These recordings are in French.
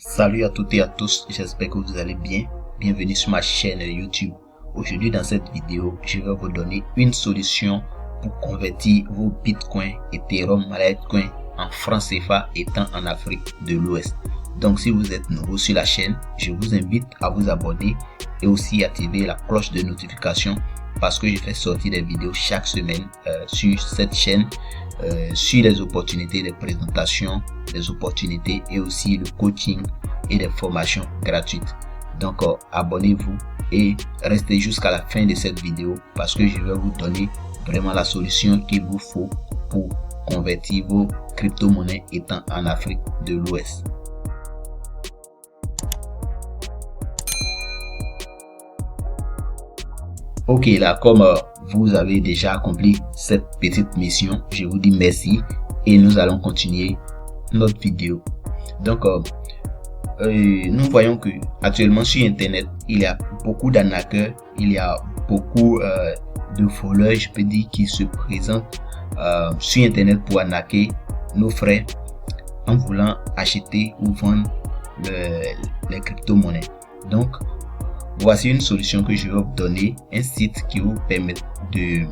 Salut à toutes et à tous, j'espère que vous allez bien. Bienvenue sur ma chaîne YouTube. Aujourd'hui dans cette vidéo, je vais vous donner une solution pour convertir vos bitcoins, Ethereum, Litecoin en francs CFA étant en Afrique de l'Ouest. Donc si vous êtes nouveau sur la chaîne, je vous invite à vous abonner et aussi activer la cloche de notification parce que je fais sortir des vidéos chaque semaine sur cette chaîne sur les opportunités de présentation, des opportunités et aussi le coaching et des formations gratuites. Donc abonnez-vous et restez jusqu'à la fin de cette vidéo parce que je vais vous donner vraiment la solution qu'il vous faut pour convertir vos crypto-monnaies étant en Afrique de l'Ouest. Ok, là, comme vous avez déjà accompli cette petite mission, je vous dis merci et nous allons continuer notre vidéo. Donc, nous voyons que actuellement sur Internet, il y a beaucoup d'arnaqueurs, il y a beaucoup de voleurs, je peux dire, qui se présentent sur Internet pour arnaquer nos frères en voulant acheter ou vendre les crypto-monnaies. Donc, voici une solution que je vais vous donner, un site qui vous permet de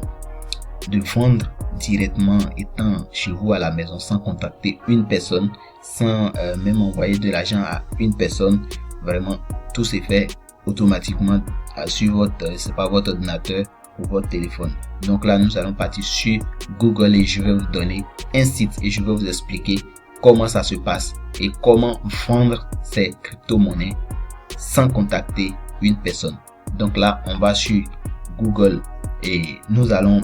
vendre directement étant chez vous à la maison sans contacter une personne, sans même envoyer de l'argent à une personne. Vraiment, tout se fait automatiquement sur votre ordinateur ou votre téléphone. Donc là, nous allons partir sur Google et je vais vous donner un site et je vais vous expliquer comment ça se passe et comment vendre ces crypto-monnaies sans contacter une personne. Donc là, on va sur Google et nous allons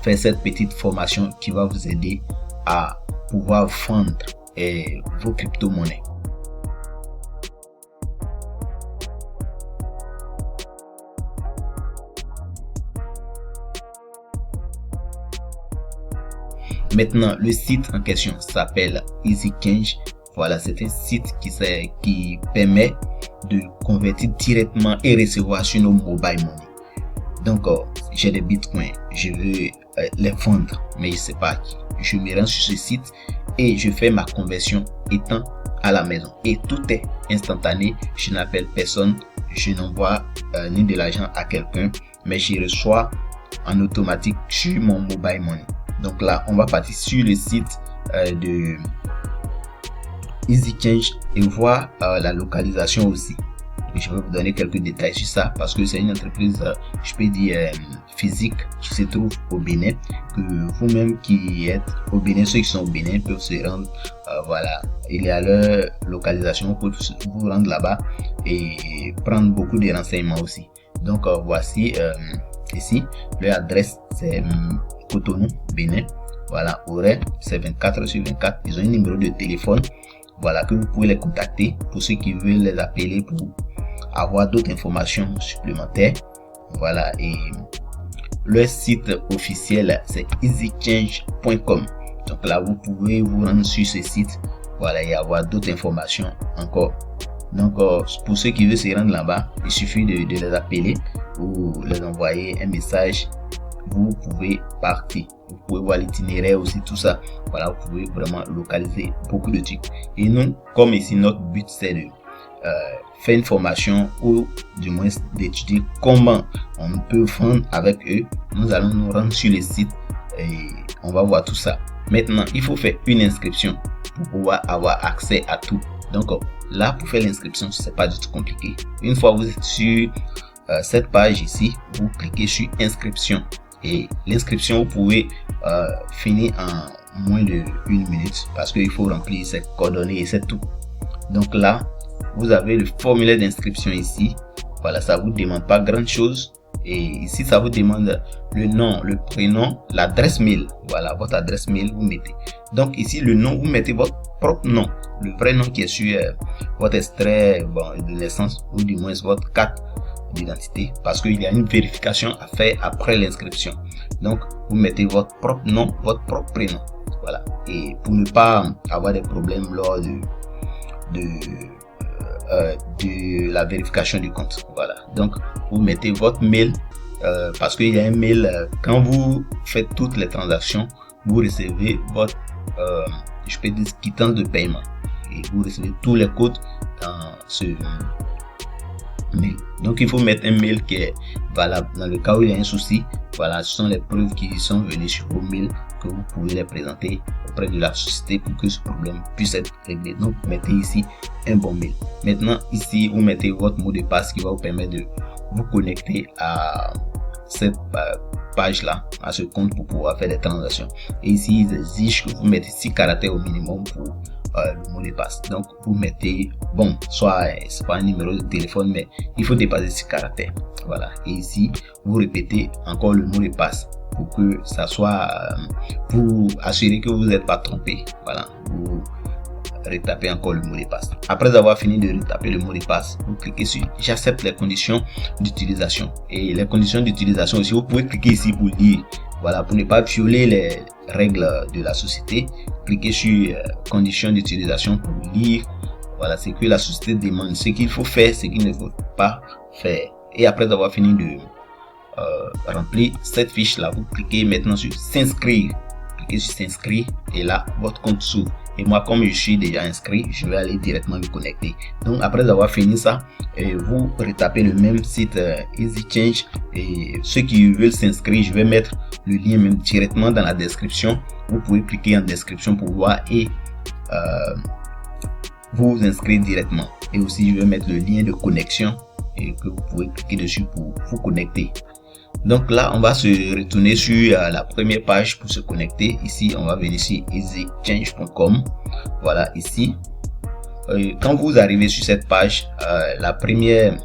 faire cette petite formation qui va vous aider à pouvoir vendre vos crypto-monnaies. Maintenant, le site en question s'appelle EasyChange. Voilà, c'est un site qui permet de convertir directement et recevoir sur nos mobile money. Donc, j'ai des bitcoins, je veux les vendre, mais je sais pas qui. Je me rends sur ce site et je fais ma conversion étant à la maison. Et tout est instantané. Je n'appelle personne, je n'envoie ni de l'argent à quelqu'un, mais je reçois en automatique sur mon mobile money. Donc là, on va partir sur le site de EasyChange et voir la localisation aussi. Et je vais vous donner quelques détails sur ça parce que c'est une entreprise, je peux dire physique, qui se trouve au Bénin. Que vous-même qui êtes au Bénin, ceux qui sont au Bénin peuvent se rendre. Voilà, il y a leur localisation, vous pouvez vous rendre là-bas et prendre beaucoup de renseignements aussi. Donc voici ici, leur adresse c'est Cotonou, Bénin. Voilà, horaire c'est 24/24. Ils ont un numéro de téléphone. Voilà, que vous pouvez les contacter pour ceux qui veulent les appeler pour avoir d'autres informations supplémentaires. Voilà, et le site officiel c'est easychange.com. Donc là, vous pouvez vous rendre sur ce site, voilà, et avoir d'autres informations encore. Donc pour ceux qui veulent se rendre là-bas, il suffit de les appeler ou les envoyer un message. Vous pouvez partir, vous pouvez voir l'itinéraire aussi, tout ça. Voilà, vous pouvez vraiment localiser beaucoup de trucs. Et nous, comme ici, notre but c'est de faire une formation ou du moins d'étudier comment on peut vendre avec eux. Nous allons nous rendre sur le site et on va voir tout ça. Maintenant, il faut faire une inscription pour pouvoir avoir accès à tout. Donc là, pour faire l'inscription, c'est pas du tout compliqué. Une fois vous êtes sur cette page ici, vous cliquez sur inscription. Et l'inscription, vous pouvez finir en moins de 1 minute parce qu'il faut remplir ces coordonnées et c'est tout. Donc là, vous avez le formulaire d'inscription ici. Voilà, ça vous demande pas grand chose. Et ici, ça vous demande le nom, le prénom, l'adresse mail. Voilà, votre adresse mail, vous mettez. Donc ici, le nom, vous mettez votre propre nom. Le vrai nom qui est sur votre extrait de naissance ou du moins votre carte d'identité, parce qu'il y a une vérification à faire après l'inscription. Donc vous mettez votre propre nom, votre propre prénom, voilà, et pour ne pas avoir des problèmes lors de la vérification du compte. Voilà, donc vous mettez votre mail parce qu'il y a un mail quand vous faites toutes les transactions, vous recevez votre je peux dire quittance de paiement et vous recevez tous les codes dans ce mail. Donc il faut mettre un mail qui est valable dans le cas où il y a un souci. Voilà, ce sont les preuves qui sont venues sur vos mails que vous pouvez les présenter auprès de la société pour que ce problème puisse être réglé. Donc mettez ici un bon mail. Maintenant ici vous mettez votre mot de passe qui va vous permettre de vous connecter à cette page là, à ce compte pour pouvoir faire des transactions. Et ici ils exigent que vous mettez 6 caractères au minimum pour le mot de passe. Donc vous mettez, bon, soit c'est pas un numéro de téléphone, mais il faut dépasser 6 caractères. Voilà, et ici vous répétez encore le mot de passe pour que ça soit vous assurer que vous n'êtes pas trompé. Voilà, vous retapez encore le mot de passe. Après avoir fini de retaper le mot de passe, vous cliquez sur j'accepte les conditions d'utilisation. Et les conditions d'utilisation aussi, vous pouvez cliquer ici pour lire. Voilà, pour ne pas violer les règles de la société, cliquez sur conditions d'utilisation pour lire. Voilà, c'est que la société demande ce qu'il faut faire, ce qu'il ne faut pas faire. Et après avoir fini de remplir cette fiche là, vous cliquez maintenant sur s'inscrire. Cliquez sur s'inscrire et là votre compte s'ouvre. Et moi, comme je suis déjà inscrit, je vais aller directement me connecter. Donc après avoir fini ça, vous retapez le même site EasyChange. Et ceux qui veulent s'inscrire, je vais mettre le lien même directement dans la description. Vous pouvez cliquer en description pour voir et vous inscrire directement. Et aussi je vais mettre le lien de connexion et que vous pouvez cliquer dessus pour vous connecter. Donc là, on va se retourner sur la première page pour se connecter. Ici, on va venir sur easychange.com. Voilà, ici. Quand vous arrivez sur cette page, la première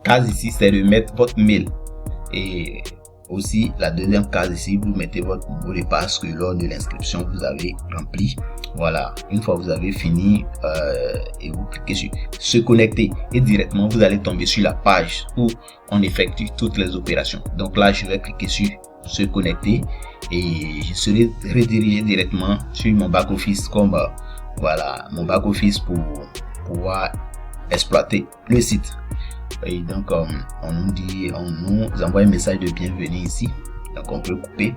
case ici, c'est de mettre votre mail. Et aussi, la deuxième case ici, vous mettez votre mot de passe que lors de l'inscription, vous avez rempli. Voilà, une fois vous avez fini et vous cliquez sur se connecter et directement vous allez tomber sur la page où on effectue toutes les opérations. Donc là je vais cliquer sur se connecter et je serai redirigé directement sur mon back office comme voilà mon back office pour pouvoir exploiter le site. Et donc on nous envoie un message de bienvenue ici, donc on peut couper.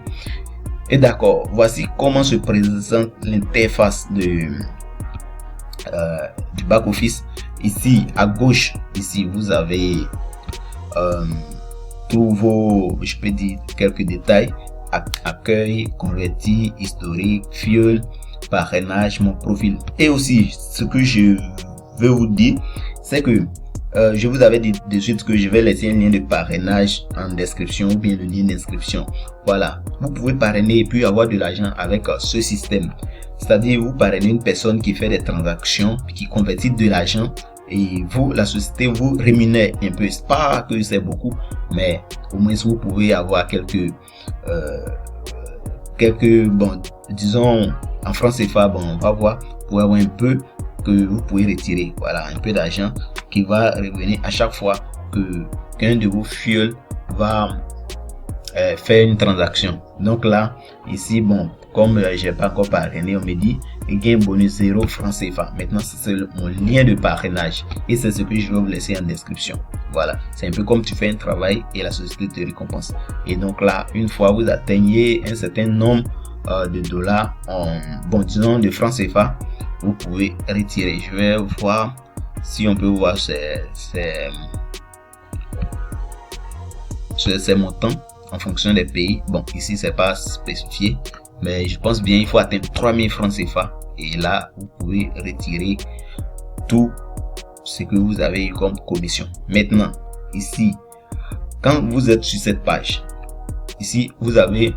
Et d'accord, voici comment se présente l'interface du back office. Ici à gauche, ici vous avez tous vos, je peux dire quelques détails: accueil, converti, historique, fuel, parrainage, mon profil. Et aussi ce que je veux vous dire, c'est que je vous avais dit de suite que je vais laisser un lien de parrainage en description ou bien le lien d'inscription. Voilà, vous pouvez parrainer et puis avoir de l'argent avec ce système. C'est-à-dire vous parrainez une personne qui fait des transactions, qui convertit de l'argent et vous, la société vous rémunère un peu. C'est pas que c'est beaucoup, mais au moins vous pouvez avoir quelques bon, disons en francs CFA, bon, on va voir, pour avoir un peu que vous pouvez retirer. Voilà, un peu d'argent qui va revenir à chaque fois que qu'un de vos fuels va faire une transaction. Donc là, ici, bon, comme j'ai pas encore parrainé, on me dit gain bonus 0 francs CFA. Maintenant, c'est mon lien de parrainage et c'est ce que je vais vous laisser en description. Voilà, c'est un peu comme tu fais un travail et la société te récompense. Et donc là, une fois vous atteignez un certain nombre de dollars, bon, disons de francs CFA, vous pouvez retirer. Je vais voir si on peut voir ces montants en fonction des pays. Bon, ici c'est pas spécifié, mais je pense bien il faut atteindre 3000 francs CFA et là vous pouvez retirer tout ce que vous avez eu comme commission. Maintenant ici, quand vous êtes sur cette page, ici vous avez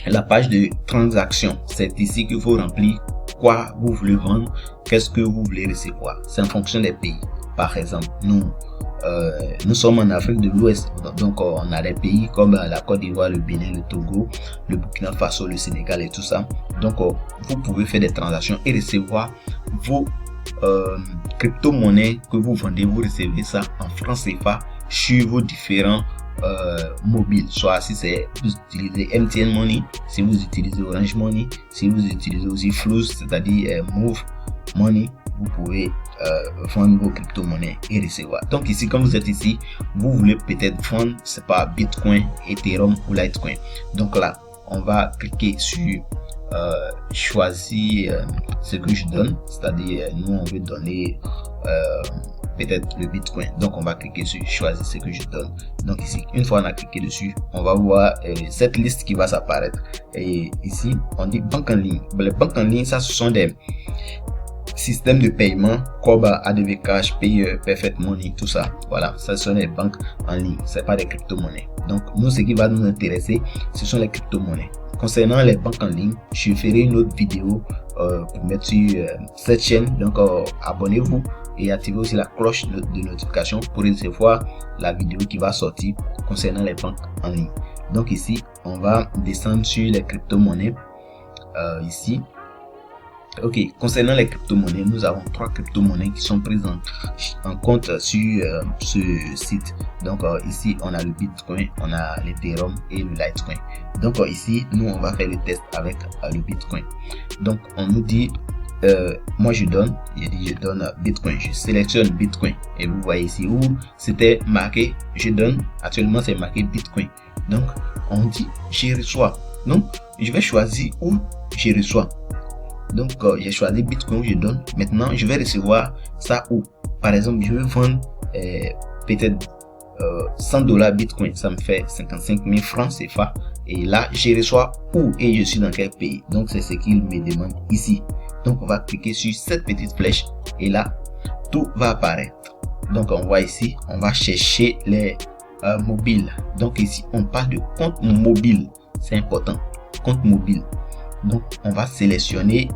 la page de transaction. C'est ici qu'il faut remplir quoi vous voulez vendre, qu'est-ce que vous voulez recevoir. C'est en fonction des pays. Par exemple, nous sommes en Afrique de l'Ouest, donc on a des pays comme la Côte d'Ivoire, le Bénin, le Togo, le Burkina Faso, le Sénégal et tout ça. Donc vous pouvez faire des transactions et recevoir vos crypto-monnaies que vous vendez. Vous recevez ça en francs CFA sur vos différents mobiles, soit si c'est vous utilisez MTN Money, si vous utilisez Orange Money, si vous utilisez aussi Flux, c'est-à-dire Move Money, vous pouvez vendre vos crypto-monnaies et recevoir. Donc ici, quand vous êtes ici, vous voulez peut-être vendre, c'est pas Bitcoin, Ethereum ou Litecoin. Donc là, on va cliquer sur choisir ce que je donne, c'est-à-dire nous on veut donner peut-être le Bitcoin, donc on va cliquer sur choisir ce que je donne. Donc ici, une fois on a cliqué dessus, on va voir cette liste qui va s'apparaître, et ici on dit banque en ligne. Les banques en ligne, ça ce sont des systèmes de paiement comme ADV Cash, Payer, Perfect Money, tout ça. Voilà, ça ce sont les banques en ligne, c'est pas des crypto-monnaies. Donc nous, ce qui va nous intéresser, ce sont les crypto-monnaies. Concernant les banques en ligne, je ferai une autre vidéo pour mettre sur cette chaîne. Donc abonnez-vous et activez aussi la cloche de notification pour recevoir la vidéo qui va sortir concernant les banques en ligne. Donc ici, on va descendre sur les crypto-monnaies. Ici, ok, concernant les crypto-monnaies, nous avons 3 crypto-monnaies qui sont prises en compte sur ce site. Donc ici, on a le Bitcoin, on a l'Ethereum et le Litecoin. Donc ici, nous, on va faire le test avec le Bitcoin. Donc on nous dit, moi je donne Bitcoin, je sélectionne Bitcoin, et vous voyez ici où c'était marqué je donne, actuellement c'est marqué Bitcoin. Donc on dit je reçois, donc je vais choisir où je reçois. Donc j'ai choisi Bitcoin où je donne. Maintenant je vais recevoir ça où, par exemple je veux vendre peut-être $100 Bitcoin, ça me fait 55 000 francs CFA, et là je reçois où et je suis dans quel pays. Donc c'est ce qu'il me demande ici. Donc on va cliquer sur cette petite flèche et là tout va apparaître. Donc on voit ici, on va chercher les mobiles. Donc ici on parle de compte mobile, c'est important, compte mobile. Donc on va sélectionner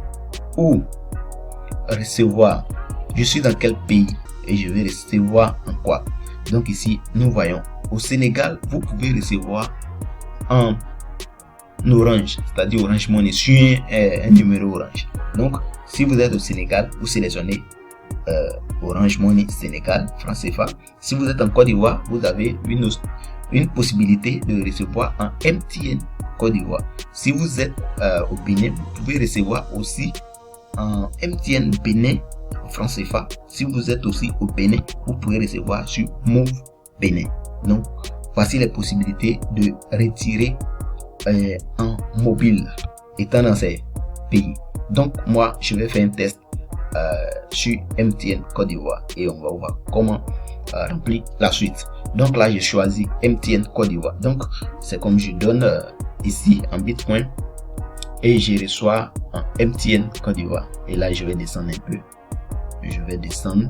où recevoir, je suis dans quel pays et je vais recevoir en quoi. Donc ici nous voyons au Sénégal, vous pouvez recevoir en Orange, c'est-à-dire Orange Money sur un numéro Orange. Donc si vous êtes au Sénégal, vous sélectionnez Orange Money Sénégal, franc CFA. Si vous êtes en Côte d'Ivoire, vous avez une possibilité de recevoir en MTN Côte d'Ivoire. Si vous êtes au Bénin, vous pouvez recevoir aussi en MTN Bénin franc CFA. Si vous êtes aussi au Bénin, vous pouvez recevoir sur Move Bénin. Donc voici les possibilités de retirer en mobile étant dans ces pays. Donc moi je vais faire un test sur MTN Côte d'Ivoire et on va voir comment remplir la suite. Donc là j'ai choisi MTN Côte d'Ivoire. Donc c'est comme je donne ici en Bitcoin et je reçois en MTN Côte d'Ivoire. Et là je vais descendre un peu, je vais descendre,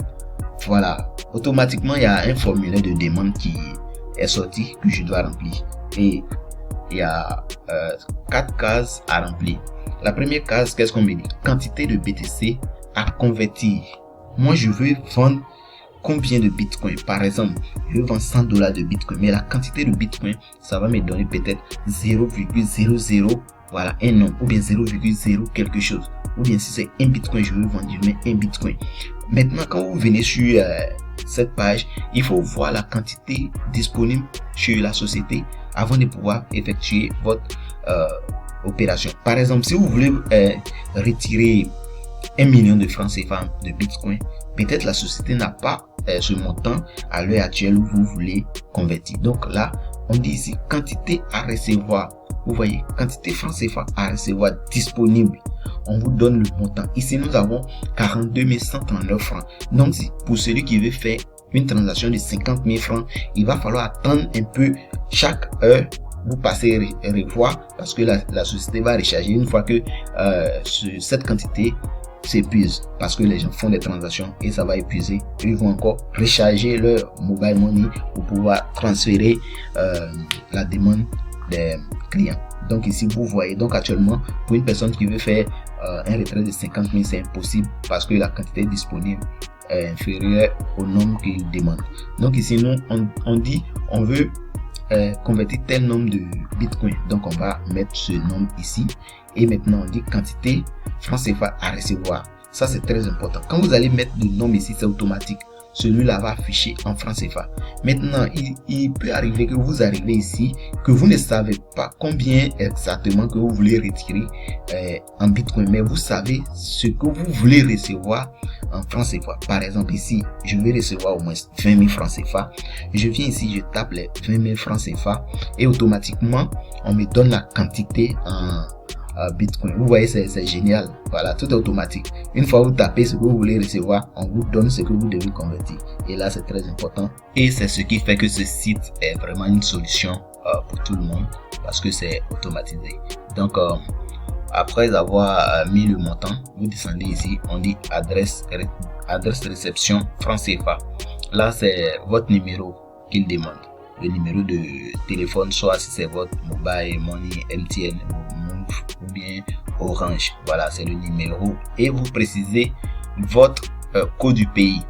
voilà, automatiquement il y a un formulaire de demande qui est sorti que je dois remplir, et il y a 4 cases à remplir. La première case, qu'est-ce qu'on me dit? Quantité de BTC à convertir. Moi je veux vendre combien de Bitcoin? Par exemple, je veux vendre $100 de Bitcoin, mais la quantité de Bitcoin, ça va me donner peut-être 0,00, voilà, un nom, ou bien 0,0 quelque chose. Ou bien si c'est un Bitcoin, je veux vendre, je mets un Bitcoin. Maintenant, quand vous venez sur cette page, il faut voir la quantité disponible sur la société avant de pouvoir effectuer votre opération. Par exemple, si vous voulez retirer 1 million de francs CFA de Bitcoin, peut-être la société n'a pas ce montant à l'heure actuelle où vous voulez convertir. Donc là, on dit ici quantité à recevoir. Vous voyez, quantité francs CFA à recevoir disponible. On vous donne le montant. Ici, nous avons 42 139 francs. Donc, pour celui qui veut faire une transaction de 50 000 francs, il va falloir attendre un peu chaque heure. Vous passez revoir parce que la société va recharger une fois que cette quantité s'épuise, parce que les gens font des transactions et ça va épuiser. Ils vont encore recharger leur mobile money pour pouvoir transférer la demande des clients. Donc ici vous voyez, donc actuellement pour une personne qui veut faire un retrait de 50 000, c'est impossible parce que la quantité disponible est inférieure au nombre qu'il demande. Donc ici nous on dit on veut convertir tel nombre de Bitcoin, donc on va mettre ce nombre ici, et maintenant on dit quantité francs CFA à recevoir. Ça c'est très important. Quand vous allez mettre le nombre ici, c'est automatique, celui-là va afficher en francs CFA. Maintenant il peut arriver que vous arrivez ici, que vous ne savez pas combien exactement que vous voulez retirer en Bitcoin, mais vous savez ce que vous voulez recevoir en francs CFA. Par exemple ici, je vais recevoir au moins 20 000 francs CFA. Je viens ici, je tape les 20 000 francs CFA et automatiquement on me donne la quantité en Bitcoin. Vous voyez, c'est génial. Voilà, tout est automatique. Une fois vous tapez ce que vous voulez recevoir, on vous donne ce que vous devez convertir. Et là, c'est très important. Et c'est ce qui fait que ce site est vraiment une solution pour tout le monde parce que c'est automatisé. Donc, après avoir mis le montant, vous descendez ici, on dit adresse réception franc CFA. Là, c'est votre numéro qu'il demande. Le numéro de téléphone, soit si c'est votre Mobile Money, MTN, Move ou bien Orange. Voilà, c'est le numéro. Et vous précisez votre code du pays.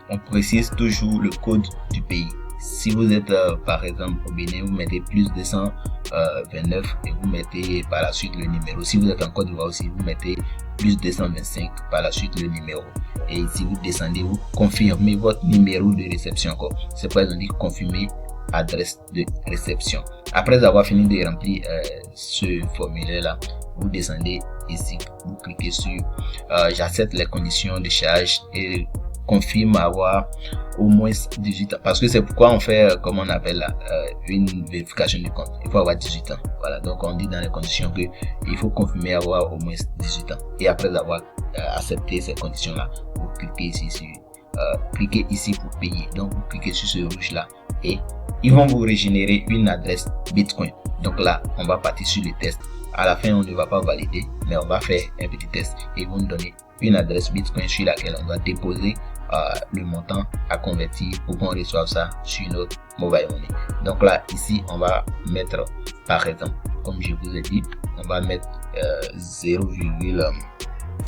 On précise toujours le code du pays. Si vous êtes par exemple au Bénin, vous mettez plus 229 et vous mettez par la suite le numéro. Si vous êtes en Côte d'Ivoire aussi, vous mettez plus 225 par la suite le numéro. Et ici vous descendez, vous confirmez votre numéro de réception. C'est pourquoi ils ont dit confirmer adresse de réception. Après avoir fini de remplir ce formulaire là, vous descendez ici, vous cliquez sur j'accepte les conditions de charge et confirme avoir au moins 18 ans, parce que c'est pourquoi on fait comme on appelle là, une vérification du compte. Il faut avoir 18 ans. Voilà, donc on dit dans les conditions que il faut confirmer avoir au moins 18 ans. Et après avoir accepté ces conditions là, vous cliquez ici sur cliquez ici pour payer. Donc vous cliquez sur ce rouge là et ils vont vous régénérer une adresse Bitcoin. Donc là, on va partir sur le test. À la fin, on ne va pas valider, mais on va faire un petit test et ils vont nous donner une adresse Bitcoin sur laquelle on va déposer le montant à convertir pour qu'on reçoive ça sur notre Mobile Money. Donc là, ici, on va mettre, par exemple, comme je vous ai dit, on va mettre 0, je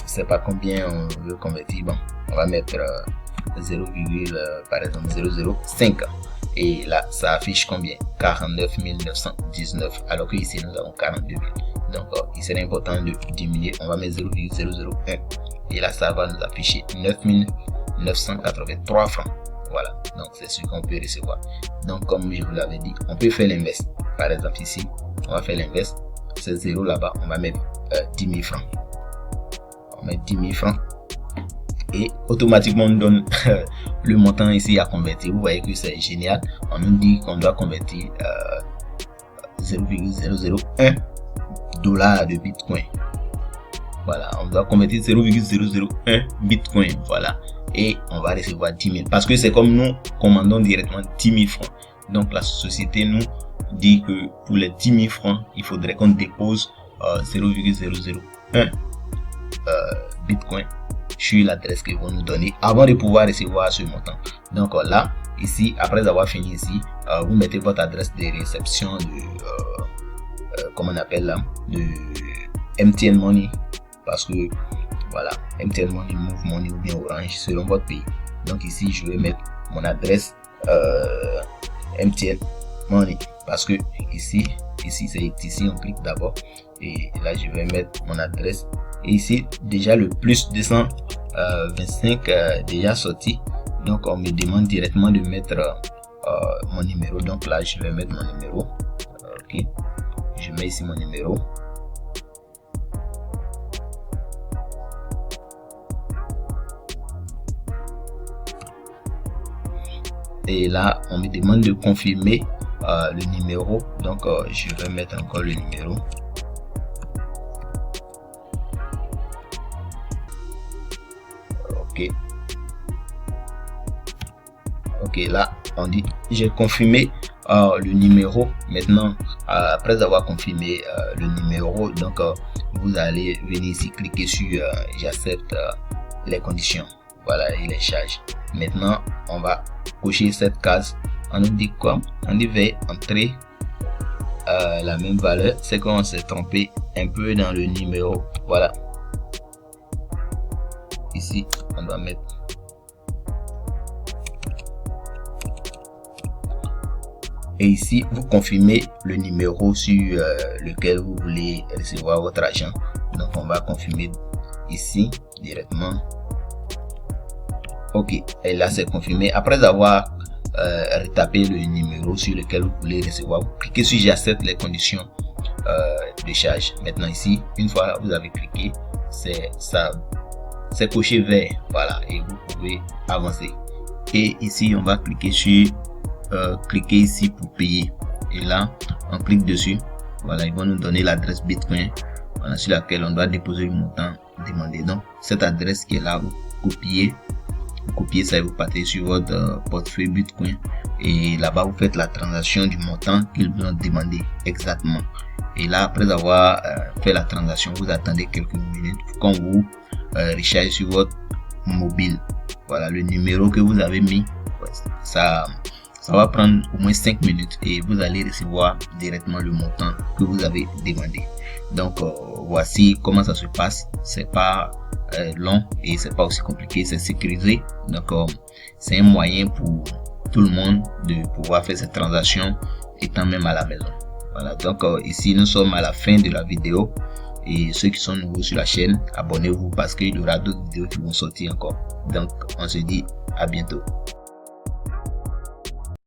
sais pas combien on veut convertir. Bon, on va mettre 0, par exemple 005. Et là, ça affiche combien? 49 919. Alors que ici, nous avons 42 000. Donc, il serait important de diminuer. On va mettre 0,001. Et là, ça va nous afficher 9 983 francs. Voilà. Donc, c'est ce qu'on peut recevoir. Donc, comme je vous l'avais dit, on peut faire l'inverse. Par exemple, ici, on va faire l'inverse. C'est 0 là-bas. On va mettre 10 000 francs. On met 10 000 francs. Et automatiquement on nous donne le montant ici à convertir. Vous voyez que c'est génial. On nous dit qu'on doit convertir 0,001 $ de Bitcoin. Voilà, on doit convertir 0,001 Bitcoin. Voilà, et on va recevoir 10 000 parce que c'est comme nous commandons directement 10 000 francs. Donc la société nous dit que pour les 10 000 francs, il faudrait qu'on dépose 0,001 Bitcoin sur l'adresse qu'ils vont nous donner avant de pouvoir recevoir ce montant. Donc là, ici, après avoir fini ici, vous mettez votre adresse de réception de comment on appelle là, de MTN Money, parce que voilà, MTN Money, Move Money ou bien Orange selon votre pays. Donc ici, je vais mettre mon adresse MTN Money parce que ici c'est ici on clique d'abord et là je vais mettre mon adresse. Et ici, déjà le plus 225 déjà sorti. Donc, on me demande directement de mettre mon numéro. Donc là, je vais mettre mon numéro. Ok. Je mets ici mon numéro. Et là, on me demande de confirmer le numéro. Donc, je vais mettre encore le numéro. Ok, là on dit j'ai confirmé le numéro. Maintenant après avoir confirmé le numéro, donc vous allez venir ici, cliquer sur j'accepte les conditions, voilà, et les charges. Maintenant on va cocher cette case. On nous dit quoi? On dit veuillez entrer la même valeur. C'est qu'on s'est trompé un peu dans le numéro. Voilà, ici on doit mettre et ici vous confirmez le numéro sur lequel vous voulez recevoir votre argent. Donc on va confirmer ici directement. Ok, et là c'est confirmé. Après avoir retapé le numéro sur lequel vous voulez recevoir, vous cliquez sur j'accepte les conditions de charge. Maintenant ici, une fois vous avez cliqué, c'est coché vert, voilà, et vous pouvez avancer. Et ici on va cliquer sur cliquer ici pour payer, et là on clique dessus. Voilà, ils vont nous donner l'adresse Bitcoin. voilà, sur laquelle on doit déposer le montant demandé. Donc cette adresse qui est là, vous copiez ça et vous partez sur votre portefeuille Bitcoin, et là-bas vous faites la transaction du montant qu'ils vous ont demandé exactement. Et là, après avoir fait la transaction, vous attendez quelques minutes quand vous rechargez sur votre mobile. Voilà, le numéro que vous avez mis, ça va prendre au moins 5 minutes et vous allez recevoir directement le montant que vous avez demandé. Donc voici comment ça se passe. C'est pas long et c'est pas aussi compliqué, c'est sécurisé. Donc c'est un moyen pour tout le monde de pouvoir faire cette transaction étant même à la maison. Voilà, donc ici nous sommes à la fin de la vidéo, et ceux qui sont nouveaux sur la chaîne, abonnez-vous parce qu'il y aura d'autres vidéos qui vont sortir encore. Donc on se dit à bientôt.